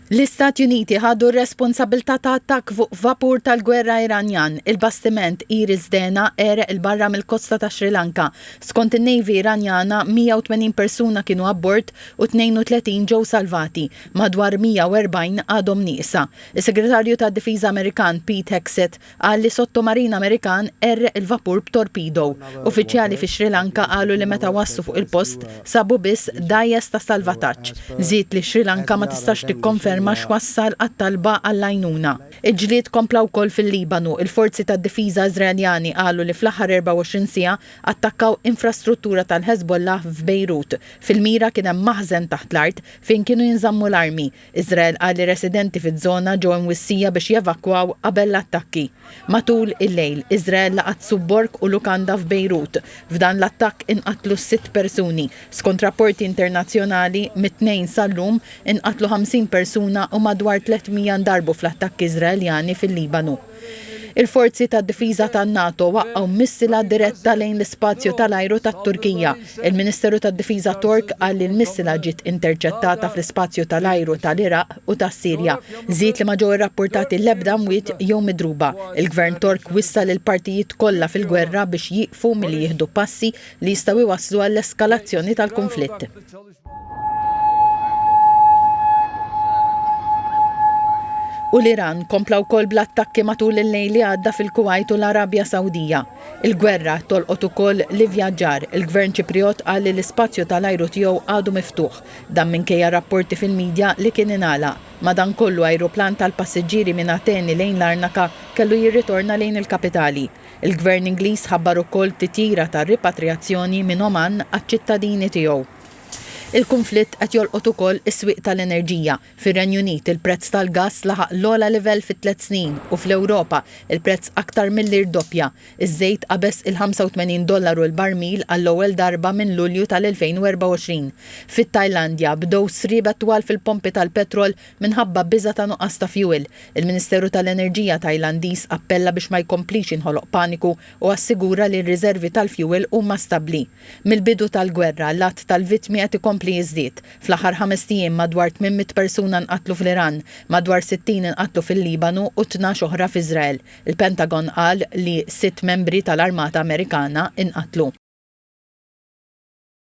L-Istati Uniti ħadu r-responsabilità ta' attakk fuq vapur tal-gwerra Iranjan. Il-bastiment Iris Dena ereq il-barra mill-kosta ta' Sri Lanka. Skont in-Navy Iranjana 180 persuna kienu abbord u 32 ġew salvati. Madwar 140 għadhom nieqsa. Is-Segretarju tad-Difiża Amerikan Pete Hegseth qal li sottomarin Amerikan ereq il-vapur b'torpido. Uffiċjali fi Sri Lanka qalu li meta wassu fuq il-post sabu biss dajjes ta' salvataġġ. Żied li Sri Lanka ma tistax tikkonferma ma xwassal għat-talba għall-għajnuna. Iġlied komplaw wkoll fil-Libanu. Il-forzi tad-difiża Iżraeljani qalu li fl-aħħar 24 siegħa attakkaw infrastruttura tal-Hezbollah f'Bejrut. Fil-mira kien hemm maħżen taħt l-art fejn kienu jinżammu l-armi. Iżrael qal li residenti fiż-żona ġew imwissija biex jevakwaw qabel l-attakki. Matul il-lejl, Iżrael laqat subborg u lukanda f'Bejrut. F'dan l-attakk inqatlu 6 persuni. Skont rapporti internazzjonali mit-tnejn sal-lum inqatlu 50 persuna u madwar 300 darbu fl-attakki Iżraeljani fil-Libanu. Il-forzi tad-difiża tan-NATO waqqgħu missila diretta lejn l-ispazju tal-ajru tat-Turkija. Il-Ministeru tad-Difiża Tork qal li l-missila ġiet interċettata fl-ispazju tal-ajru tal-Iraq u tas-Sirja. Żied li ma ġew irrappurtati l-ebda mwiet jew midruba. Il-Gvern Tork wissa lil partijiet kollha fil-gwerra biex jieqfu milli jieħdu passi li jistgħu iwasslu għall-eskalazzjoni tal-konflitt. U l-Iran komplaw wkoll bl-attakki matul il-lejl li għadda fil-Kuwait u l-Arabja Sawdija. Il-gwerra tolqot ukoll l-ivvjaġġar. Il-Gvern Ċipriot qal li l-ispazju tal-ajru tiegħu għadu miftuħ. Dan minkejja rapporti fil-midja li kien ingħalaq. Madankollu ajruplan tal-passiġġieri minn Ateni lejn Larnaca kellu jirritorna lejn il-kapitali. Il-Gvern Ingliż ħabbar ukoll titjira tar-ripatrijazzjoni minn Oman għaċ-ċittadini tiegħu. Il-konflitt qed jolqot ukoll is-swieq tal-enerġija. Fir-Renju Unit il-prezz tal-gass laħaq l-ogħla livell fi 3 snin u fl-Ewropa il-prezz aktar milli rdoppja. Iż-żejt qabeż il-$85 il-barmil għall-ewwel darba minn Lulju tal-2024. Fit-Tajlandja bdew sriebet twal fil-pompi tal-petrol minħabba biża' ta' nuqqas ta' fuel. Il-Ministeru tal-Enerġija Tajlandiż appella biex ma jkomplix inħoloq paniku u assigura li r-riservi tal-fuel huma stabbli. Mill-bidu tal-gwerra l-att tal-vittmi qed ikompli jiżdied. Fl-aħħar 5 ijiem madwar 800 persuna nqatlu fl-Iran, madwar 60 inqatlu fil-Libanu u 12 oħra f'Iżrael. Il-Pentagon qal li 6 membri tal-Armata Amerikana inqatlu.